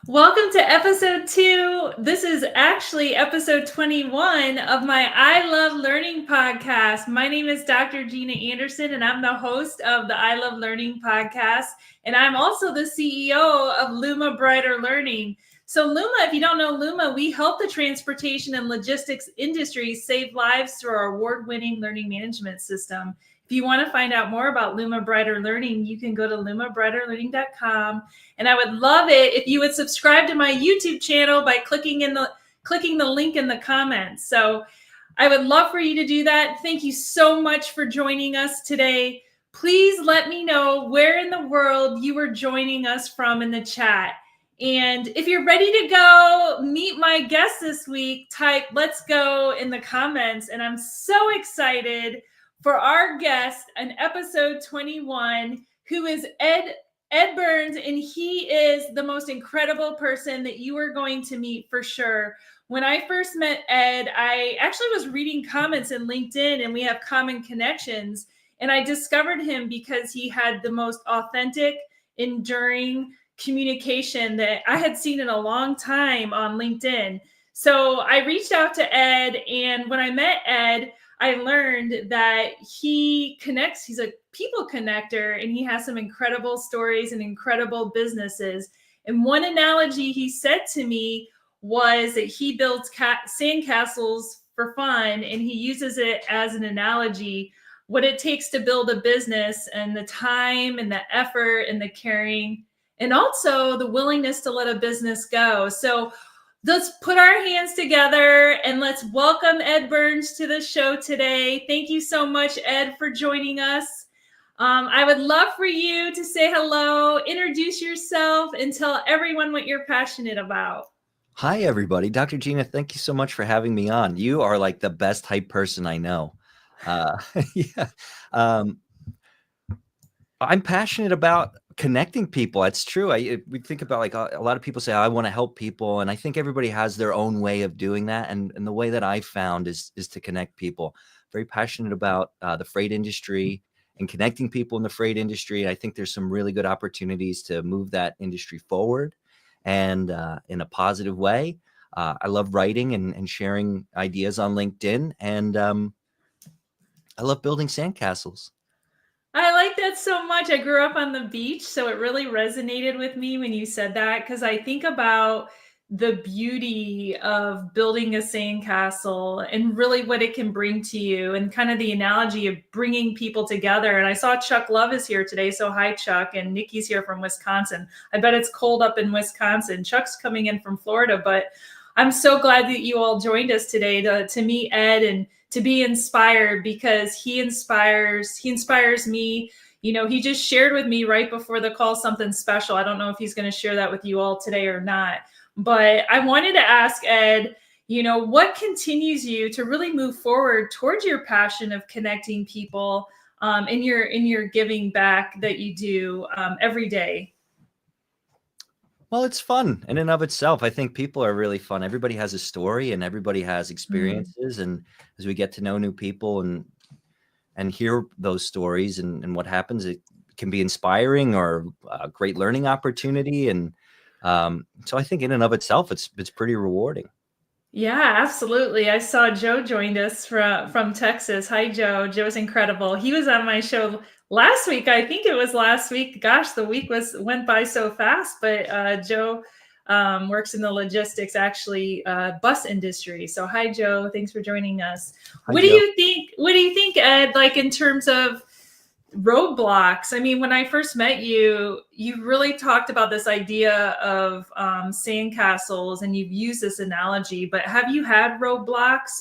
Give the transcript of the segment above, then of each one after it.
Welcome to episode 2. This is actually episode 21 of my I Love Learning podcast. My name is Dr. Gina Anderson, and I'm the host of the I Love Learning podcast. And I'm also the CEO of Luma Brighter Learning. So, Luma, if you don't know Luma, we help the transportation and logistics industries save lives through our award winning learning management system. If you want to find out more about Luma Brighter Learning, you can go to lumabrighterlearning.com. And I would love it if you would subscribe to my YouTube channel by clicking the link in the comments. So I would love for you to do that. Thank you so much for joining us today. Please let me know where in the world you are joining us from in the chat. And if you're ready to go meet my guest this week, type "let's go" in the comments. And I'm so excited for our guest in episode 21, who is Ed Burns, and he is the most incredible person that you are going to meet for sure. When I first met Ed, I actually was reading comments in LinkedIn, and we have common connections. And I discovered him because he had the most authentic, enduring communication that I had seen in a long time on LinkedIn. So I reached out to Ed, and when I met Ed, I learned that he connects, he's a people connector, and he has some incredible stories and incredible businesses. And one analogy he said to me was that he builds sandcastles for fun, and he uses it as an analogy, what it takes to build a business and the time and the effort and the caring, and also the willingness to let a business go. So let's put our hands together and let's welcome Ed Burns to the show today. Thank you so much, Ed, for joining us. I would love for you to say hello, introduce yourself, and tell everyone what you're passionate about. Hi, everybody. Dr. Gina, thank you so much for having me on. You are like the best hype person I know. Yeah. I'm passionate about connecting people. That's true. We think about like a lot of people say, I want to help people. And I think everybody has their own way of doing that. And the way that I found is to connect people. Very passionate about the freight industry and connecting people in the freight industry. I think there's some really good opportunities to move that industry forward and in a positive way. I love writing and sharing ideas on LinkedIn. And I love building sandcastles. I like that so much. I grew up on the beach, so it really resonated with me when you said that, because I think about the beauty of building a sandcastle and really what it can bring to you, and kind of the analogy of bringing people together. And I saw Chuck Love is here today. So hi, Chuck. And Nikki's here from Wisconsin. I bet it's cold up in Wisconsin. Chuck's coming in from Florida, but I'm so glad that you all joined us today to meet Ed and to be inspired, because he inspires me. You know, he just shared with me right before the call something special. I don't know if he's going to share that with you all today or not, but I wanted to ask Ed, you know, what continues you to really move forward towards your passion of connecting people in your giving back that you do every day? Well, it's fun in and of itself. I think people are really fun. Everybody has a story and everybody has experiences. And as we get to know new people and hear those stories and what happens, it can be inspiring or a great learning opportunity. And so I think in and of itself, it's pretty rewarding. Yeah, absolutely. I saw Joe joined us from Texas. Hi, Joe. Joe's incredible. He was on my show last week. I think it was last week. Gosh, the week went by so fast. But Joe works in the logistics, actually, bus industry. So hi, Joe. Thanks for joining us. Hi, What Joe. do you think? What do you think, Ed? Like in terms of roadblocks? I mean, when I first met you, you really talked about this idea of sandcastles, and you've used this analogy, but have you had roadblocks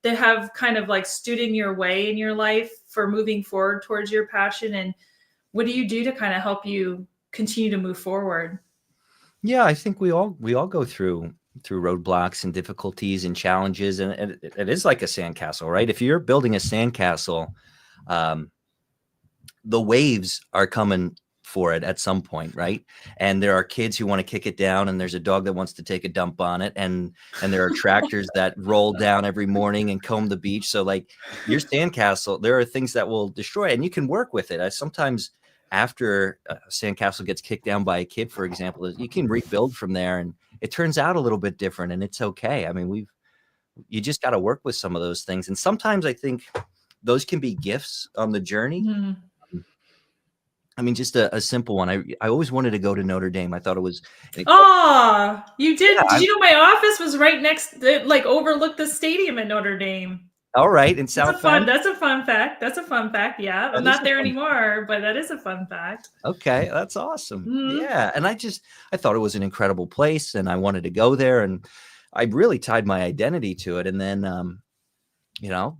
that have kind of like stood in your way in your life for moving forward towards your passion? And what do you do to kind of help you continue to move forward? Yeah, I think we all go through roadblocks and difficulties and challenges. And it is like a sandcastle, right? If you're building a sandcastle, the waves are coming for it at some point, right? And there are kids who want to kick it down, and there's a dog that wants to take a dump on it, and there are tractors that roll down every morning and comb the beach. So like your sandcastle, there are things that will destroy it, and you can work with it. Sometimes after a sandcastle gets kicked down by a kid, for example, you can rebuild from there, and it turns out a little bit different, and it's okay. I mean, you just got to work with some of those things, and sometimes I think those can be gifts on the journey. Mhm. I mean, just a simple one. I always wanted to go to Notre Dame. I thought it was an incredible. Oh, you Yeah, did. Did you know my office was right next, like overlooked the stadium at Notre Dame? all right, in South Bend. That's a fun fact. That's a fun fact. Yeah. I'm That is not a there fun. anymore, but that is a fun fact. Okay, that's awesome. Mhm. Yeah, and I thought it was an incredible place, and I wanted to go there, and I really tied my identity to it. And then, you know,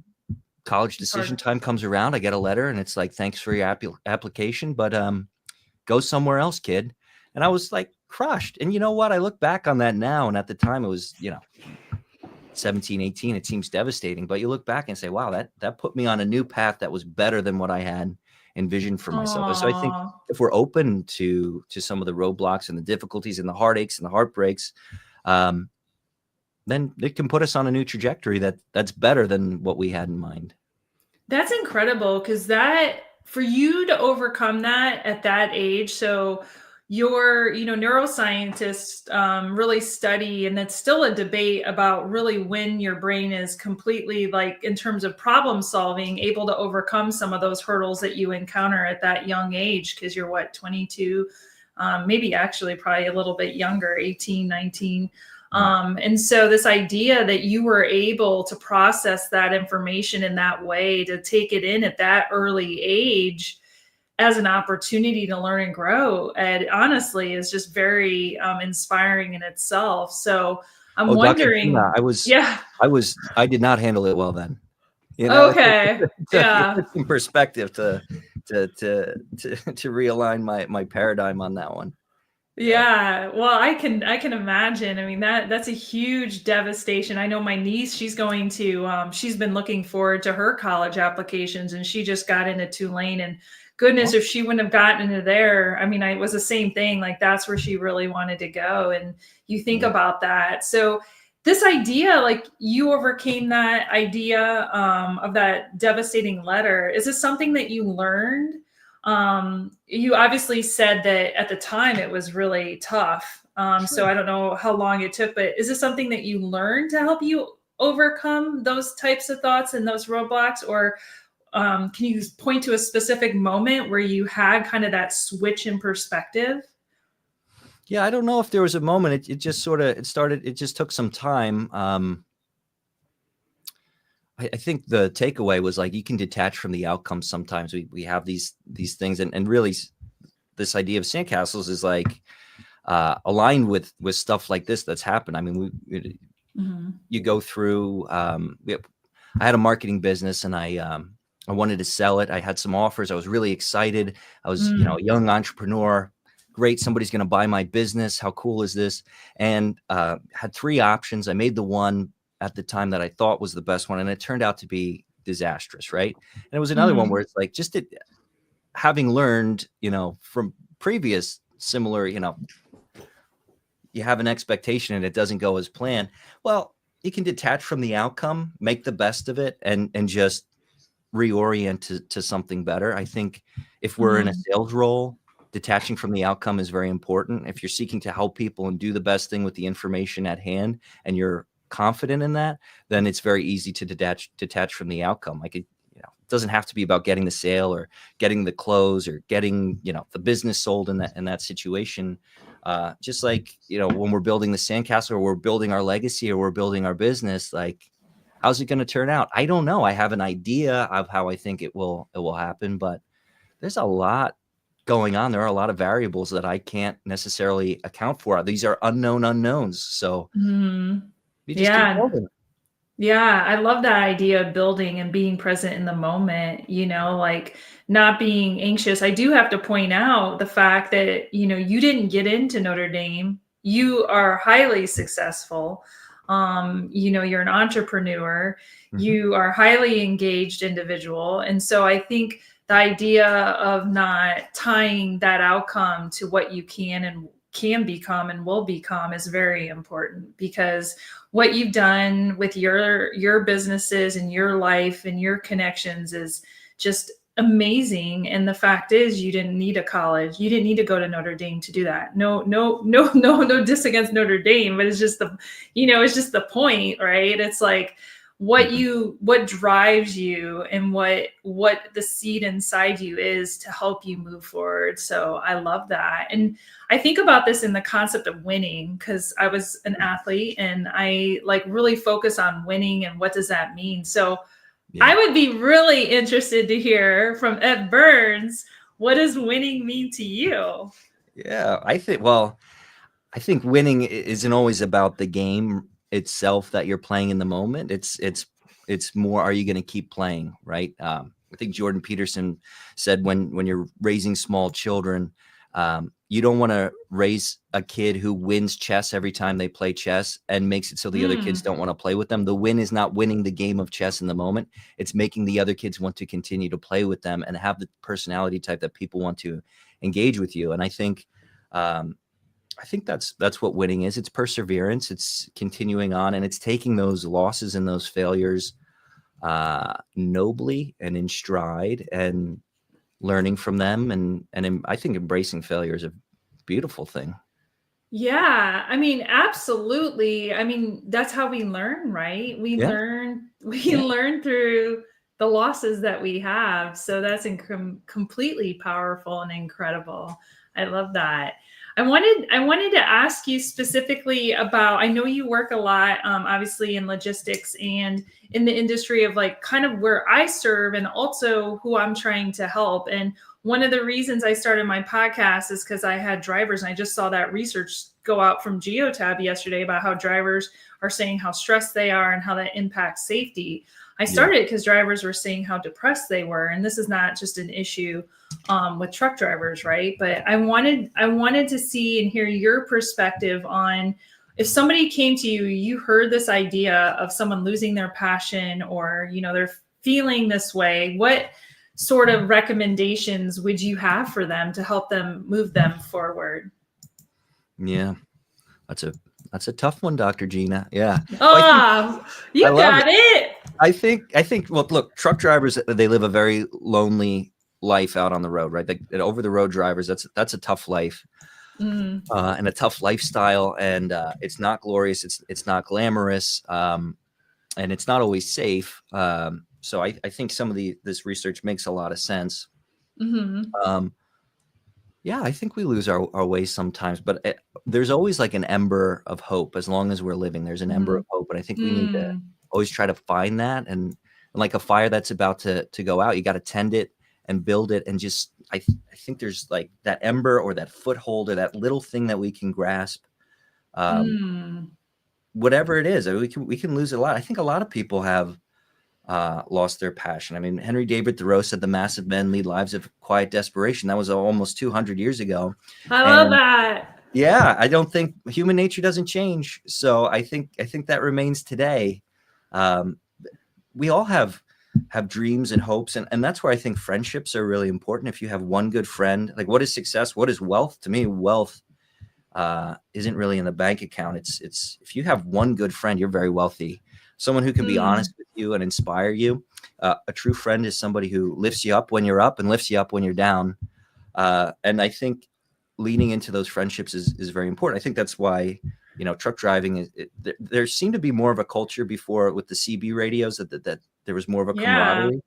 college decision time comes around. I get a letter, and it's like, "Thanks for your application, but go somewhere else, kid." And I was like crushed. And you know what? I look back on that now, and at the time, it was 17, 18. It seems devastating, but you look back and say, "Wow, that put me on a new path that was better than what I had envisioned for myself." So I think Aw. if we're open to some of the roadblocks and the difficulties and the heartaches and the heartbreaks, then it can put us on a new trajectory that's better than what we had in mind. That's incredible, because that, for you to overcome that at that age. So your, neuroscientists really study, and it's still a debate about really when your brain is completely, like in terms of problem solving, able to overcome some of those hurdles that you encounter at that young age. Because you're what, 22, maybe actually probably a little bit younger, 18, 19. And so this idea that you were able to process that information in that way, to take it in at that early age as an opportunity to learn and grow, and honestly is just very inspiring in itself. So I'm Oh, Dr. wondering, Gina, yeah, I did not handle it well then. okay, It yeah. took some perspective to realign my paradigm on that one. Yeah. Yeah, well, I can imagine. I mean, that's a huge devastation. I know my niece, she's been looking forward to her college applications, and she just got into Tulane, and goodness, Well, if she wouldn't have gotten into there, I mean, it was the same thing. Like that's where she really wanted to go. And you think yeah. about that. So this idea, like you overcame that idea of that devastating letter. Is this something that you learned? You obviously said that at the time it was really tough. So Sure. I don't know how long it took, but is this something that you learned to help you overcome those types of thoughts and those roadblocks? Or can you point to a specific moment where you had kind of that switch in perspective? Yeah, I don't know if there was a moment. It just sort of it just took some time. I think the takeaway was like you can detach from the outcome sometimes. We have these things, and really this idea of sandcastles is like aligned with stuff like this that's happened. I mean, Mhm. you go through. I had a marketing business, and I wanted to sell it. I had some offers. I was really excited. I was Mm. a young entrepreneur. Great, somebody's going to buy my business. How cool is this? And had three options. I made the one at the time that I thought was the best one, and it turned out to be disastrous, right? And it was another one where Mhm. it's like having learned, from previous similar, you have an expectation and it doesn't go as planned. Well, you can detach from the outcome, make the best of it, and just reorient to something better. I think if we're in a Mhm. sales role, detaching from the outcome is very important. If you're seeking to help people and do the best thing with the information at hand, and you're confident in that, then it's very easy to detach from the outcome. Like it doesn't have to be about getting the sale or getting the close or getting the business sold in that situation. Just like when we're building the sandcastle, or we're building our legacy, or we're building our business, like how's it going to turn out? I don't know. I have an idea of how I think it will happen, but there's a lot going on. There are a lot of variables that I can't necessarily account for. These are unknown unknowns. So Mhm. you just keep Yeah. building. Yeah, I love that idea of building and being present in the moment, like not being anxious. I do have to point out the fact that, you didn't get into Notre Dame. You are highly successful. You're an entrepreneur. Mhm. You are a highly engaged individual. And so I think the idea of not tying that outcome to what you can become and will become is very important, because what you've done with your businesses and your life and your connections is just amazing. And the fact is, you didn't need a college. You didn't need to go to Notre Dame to do that. No diss against Notre Dame, but it's just it's just the point, right? It's like what drives you and what the seed inside you is to help you move forward. So I love that. And I think about this in the concept of winning, because I was an athlete and I like really focus on winning and what does that mean. So Yeah. I would be really interested to hear from Ed Burns, what does winning mean to you? Yeah, I think winning isn't always about the game itself that you're playing in the moment. It's more, are you going to keep playing, right? I think Jordan Peterson said when you're raising small children, you don't want to raise a kid who wins chess every time they play chess and makes it so the other kids don't want to play with them. The win is not winning the game of chess in the moment. It's making the other kids want to continue to play with them and have the personality type that people want to engage with you. And I think that's what winning is. It's perseverance. It's continuing on, and it's taking those losses and those failures nobly and in stride and learning from them. And I think embracing failure is a beautiful thing. Yeah, I mean, absolutely. I mean, that's how we learn, right? We Yeah. learn through the losses that we have. So that's completely powerful and incredible. I love that. I wanted to ask you specifically about, I know you work a lot, obviously in logistics and in the industry of like kind of where I serve and also who I'm trying to help. And one of the reasons I started my podcast is because I had drivers, and I just saw that research go out from Geotab yesterday about how drivers are saying how stressed they are and how that impacts safety. I started because drivers were saying how depressed they were, and this is not just an issue with truck drivers, right? But I wanted to see and hear your perspective on, if somebody came to you, you heard this idea of someone losing their passion, or they're feeling this way, what sort of recommendations would you have for them to help them move them forward? Yeah, that's a tough one, Dr. Gina. Yeah. You got it. I think, well, look, truck drivers, they live a very lonely life out on the road, right? The over the road drivers, that's a tough life, and a tough lifestyle. And it's not glorious. It's not glamorous. And it's not always safe. So I think some of this research makes a lot of sense. Yeah, I think we lose our way sometimes, but there's always like an ember of hope. As long as we're living, there's an ember of hope. And I think we need to always try to find that. And like a fire that's about to go out, you got to tend it and build it. And just, I think there's like that ember or that foothold or that little thing that we can grasp. Whatever it is, we can lose a lot. I think a lot of people have lost their passion. I mean, Henry David Thoreau said the massive men lead lives of quiet desperation. That was almost 200 years ago. I love that. Yeah, I don't think human nature doesn't change. So I think that remains today. We all have dreams and hopes, and that's where I think friendships are really important. If you have one good friend, like, what is success? What is wealth? To me, wealth isn't really in the bank account. It's if you have one good friend, you're very wealthy. Someone who can be honest with you and inspire you. A true friend is somebody who lifts you up when you're up and lifts you up when you're down. And I think leaning into those friendships is very important. I think that's why, truck driving there seemed to be more of a culture before with the CB radios that there was more of a camaraderie.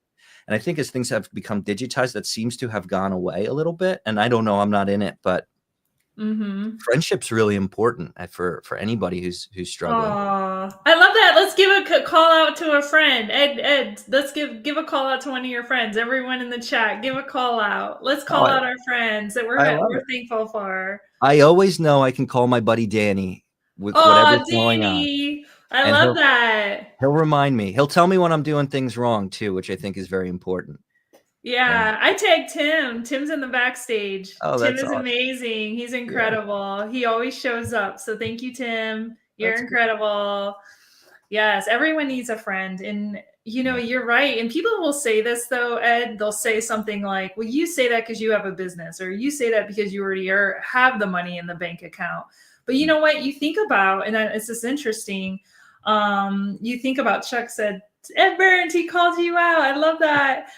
And I think as things have become digitized, that seems to have gone away a little bit. And I don't know, I'm not in it, but friendship's really important for anybody who's struggling. Aww. I love that. Let's give a call out to a friend. Ed, let's give a call out to one of your friends. Everyone in the chat, give a call out. Let's call out our friends that we're thankful for. I always know I can call my buddy Danny with whatever's going on. I love that. He'll remind me. He'll tell me when I'm doing things wrong too, which I think is very important. Yeah, I tagged Tim. Tim's in the backstage. Oh, Tim is amazing. He's incredible. Yeah. He always shows up. So thank you, Tim. You're incredible. Yes, everyone needs a friend. And, you're right. And people will say this, though, Ed. They'll say something like, well, you say that because you have a business, or you say that because you already have the money in the bank account. But you know what? You think about, and it's just interesting, you think about, Chuck said, Ed Burns, he called you out. I love that.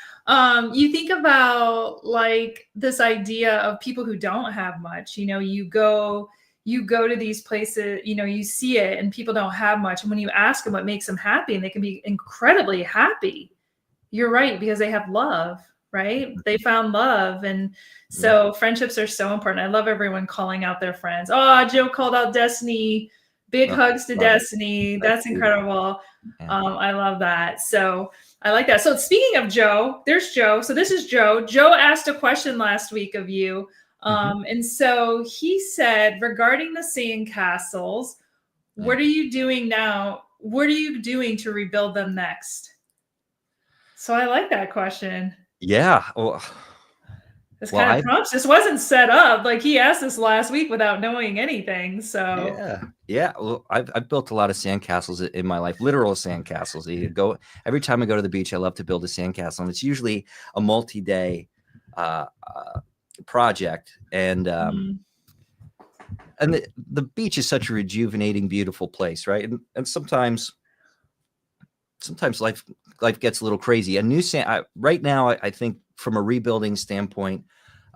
You think about like this idea of people who don't have much. You go to these places, you see it, and people don't have much. And when you ask them what makes them happy, and they can be incredibly happy. You're right, because they have love, right? They found love. And Yeah. so friendships are so important. I love everyone calling out their friends. Oh, Joe called out Destiny. Big Oh, hugs to love it. Destiny. That's That's beautiful. incredible. Yeah. I love that. So I like that. So speaking of Joe, there's Joe. So this is Joe. Joe asked a question last week of you. Mhm. And so he said, regarding the sandcastles, Yeah. what are you doing now? What are you doing to rebuild them next? So I like that question. Yeah. This Well, kind of I prompts. This wasn't set up. Like he asked this last week without knowing anything. So Yeah. Yeah. Well, I've built a lot of sandcastles in my life, literal sandcastles. You go every time I go to the beach, I love to build a sandcastle, and it's usually a multi-day uh, project. mm, And the beach is such a rejuvenating, beautiful place, right? And sometimes life gets a little crazy. A new sand right now, I think from a rebuilding standpoint,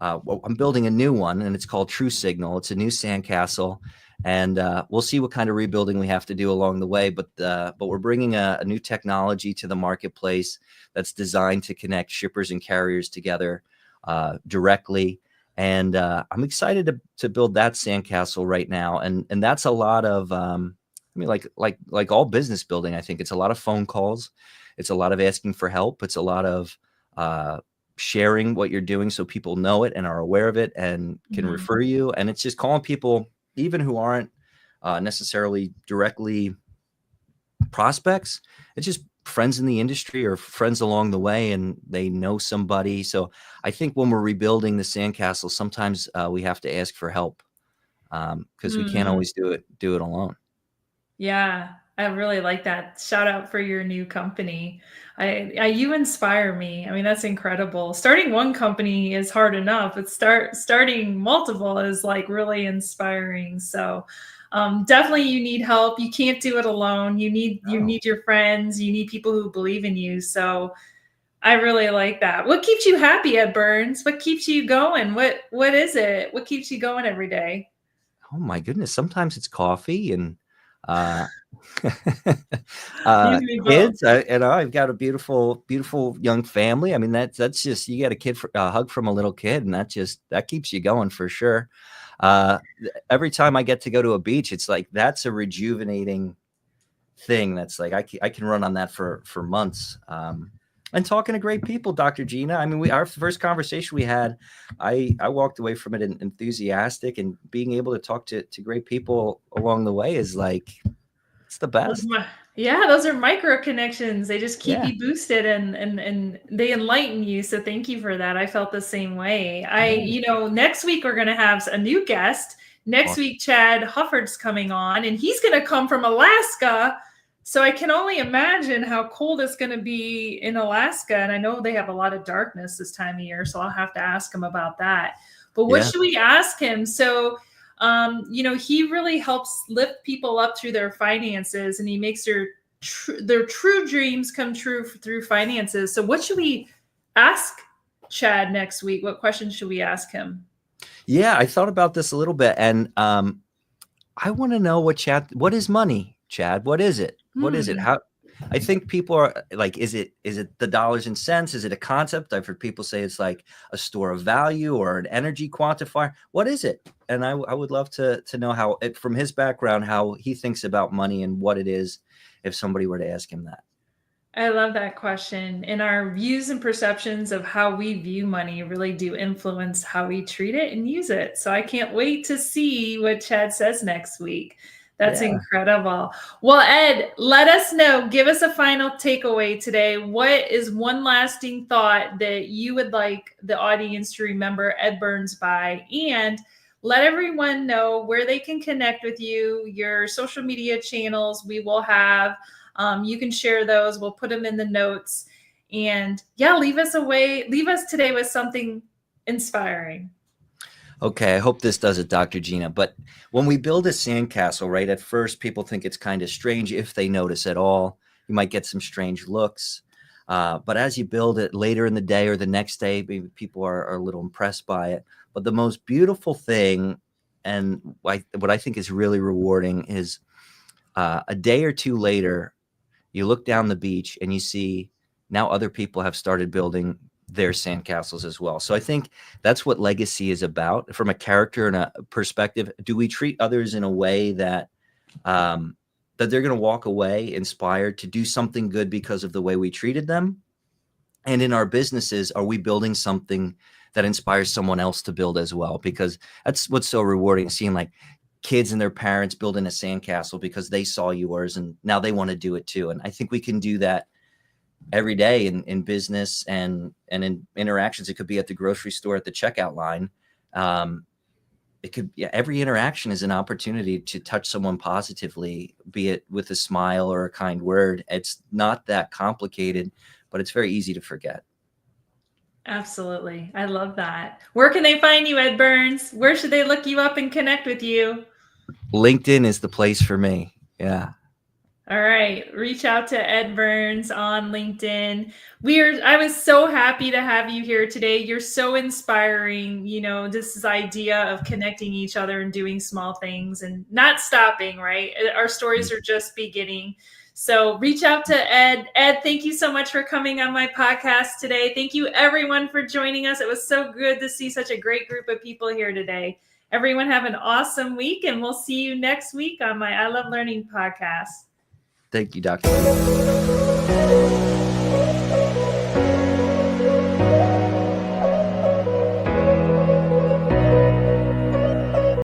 well, I'm building a new one, and it's called True Signal. It's a new sandcastle, and we'll see what kind of rebuilding we have to do along the way. But we're bringing a new technology to the marketplace that's designed to connect shippers and carriers together directly. And I'm excited to build that sandcastle right now, and that's a lot of I mean, like all business building, I think it's a lot of phone calls, it's a lot of asking for help, it's a lot of uh, sharing what you're doing so people know it and are aware of it and can mhm, refer you. And it's just calling people, even who aren't necessarily directly prospects. It's just friends in the industry or friends along the way, and they know somebody. So I think when we're rebuilding the sandcastle, sometimes we have to ask for help because we can't mm. always do it alone. Yeah, I really like that. Shout out for your new company. You inspire me. I mean, that's incredible. Starting one company is hard enough, but starting multiple is like really inspiring. So, definitely you need help. You can't do it alone. You Oh. need your friends. You need people who believe in you. So, I really like that. What keeps you happy, Ed Burns? What keeps you going? What is it? What keeps you going every day? Oh my goodness. Sometimes it's coffee and uh You and me both. kids. I've got a beautiful young family. I mean, that's just you get a hug from a little kid, and that keeps you going for sure. Every time I get to go to a beach, it's like that's a rejuvenating thing. That's like I can run on that for months. And talking to great people, Dr. Gina. I mean, our first conversation we had, I walked away from it enthusiastic, and being able to talk to great people along the way is like it's the Those best. yeah, those are micro connections. They just keep Yeah. you boosted and they enlighten you. So thank you for that. I felt the same way. Yeah. Next week we're gonna have a new guest. Next Awesome. week, Chad Hufford's coming on, and he's gonna come from Alaska. So I can only imagine how cold it's gonna be in Alaska. And I know they have a lot of darkness this time of year, so I'll have to ask him about that. But what Yeah. should we ask him? So he really helps lift people up through their finances, and he makes their true dreams come true through finances. So what should we ask Chad next week? What questions should we ask him? Yeah. I thought about this a little bit, and I want to know what is money, Chad? What is it? What is it? Hmm. How I think people are like, is it the dollars and cents? Is it a concept? I've heard people say it's like a store of value or an energy quantifier. What is it? And I would love to know how it from his background, how he thinks about money and what it is if somebody were to ask him that. I love that question. And our views and perceptions of how we view money really do influence how we treat it and use it. So I can't wait to see what Chad says next week. That's Yeah. incredible. Well, Ed, let us know. Give us a final takeaway today. What is one lasting thought that you would like the audience to remember Ed Burns by? And let everyone know where they can connect with you, your social media channels. We will have you can share those. We'll put them in the notes. And yeah, leave us today with something inspiring. Okay, I hope this does it, Dr. Gina. But when we build a sandcastle, right, at first people think it's kind of strange if they notice at all. You might get some strange looks. But as you build it later in the day or the next day, maybe people are a little impressed by it. But the most beautiful thing, and what I think is really rewarding, is a day or two later, you look down the beach and you see now other people have started building their sandcastles as well. So I think that's what legacy is about from a character and a perspective. Do we treat others in a way that that they're going to walk away inspired to do something good because of the way we treated them? And in our businesses, are we building something that inspires someone else to build as well? Because that's what's so rewarding, seeing like kids and their parents building a sandcastle because they saw yours and now they want to do it too. And I think we can do that every day in business and in interactions. It could be at the grocery store, at the checkout line. It could, yeah, every interaction is an opportunity to touch someone positively, be it with a smile or a kind word. It's not that complicated, but it's very easy to forget. Absolutely. I love that. Where can they find you, Ed Burns? Where should they look you up and connect with you? LinkedIn is the place for me. Yeah. All right. Reach out to Ed Burns on LinkedIn. I was so happy to have you here today. You're so inspiring, this idea of connecting each other and doing small things and not stopping, right? Our stories are just beginning. So reach out to Ed. Ed, thank you so much for coming on my podcast today. Thank you everyone for joining us. It was so good to see such a great group of people here today. Everyone have an awesome week, and we'll see you next week on my I Love Learning podcast. Thank you, Dr.